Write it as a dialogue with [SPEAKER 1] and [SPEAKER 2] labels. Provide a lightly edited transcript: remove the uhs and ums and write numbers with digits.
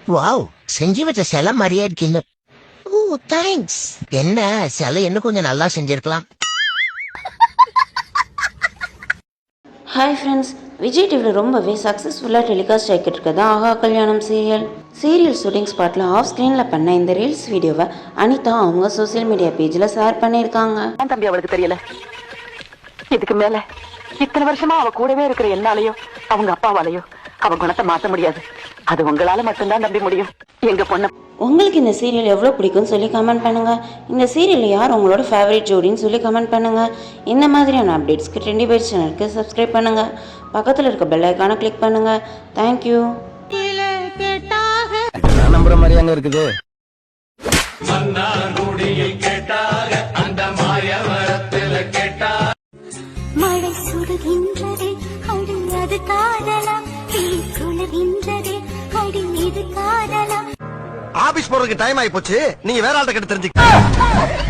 [SPEAKER 1] Wow, செஞ்சு வச்ச சிலை மாதிரியே இருக்கீங்க. ஓ தேங்க்ஸ். என்ன சிலை இன்னும் கொஞ்சம் நல்லா செஞ்சிருக்கலாம்.
[SPEAKER 2] ஹாய் ஃப்ரெண்ட்ஸ், விஜய் டிவியில் ரொம்பவே சக்ஸஸ்ஃபுல்லாக டெலிகாஸ்ட் ஆகிட்டு இருக்குது ஆஹா கல்யாணம் சீரியல் ஷூட்டிங் ஸ்பாட்டில் ஆஃப் ஸ்க்ரீனில் பண்ண இந்த ரீல்ஸ் வீடியோவை அனிதா அவங்க சோசியல் மீடியா பேஜில் ஷேர் பண்ணியிருக்காங்க.
[SPEAKER 3] தம்பி அவளுக்கு தெரியல, இதுக்கு மேல இத்தனை வருஷமா அவ கூடவே இருக்கிற என்னாலையோ அவங்க அப்பாவாலையோ அவ குணத்தை மாற்ற முடியாது. அது உங்களால மட்டும்தான் நம்பி முடியும். எங்க பொண்ணு
[SPEAKER 2] உங்களுக்கு இந்த சீரியல் எவ்வளோ பிடிக்கும்னு சொல்லி கமெண்ட் பண்ணுங்கள். இந்த சீரியலில் யார் உங்களோட ஃபேவரட் ஜோடின்னு சொல்லி கமெண்ட் பண்ணுங்கள். இந்த மாதிரியான அப்டேட்ஸ்க்கு ட்ரெண்டி பைட்ஸ் சேனலுக்கு சப்ஸ்கிரைப் பண்ணுங்கள். பக்கத்தில் இருக்க பெல் ஐக்கானை கிளிக் பண்ணுங்கள். தேங்க்யூ.
[SPEAKER 4] நம்புற மாதிரி அங்க இருக்குது.
[SPEAKER 5] மழை சுடுகின்றது அடி அது காதலாம், குளிர்கின்றது அடி இது காதலாம்.
[SPEAKER 4] ஆபீஸ் போறதுக்கு டைம் ஆயி போச்சு. நீங்க வேற ஆள்கிட்ட கேட்டு தெரிஞ்சுக்க.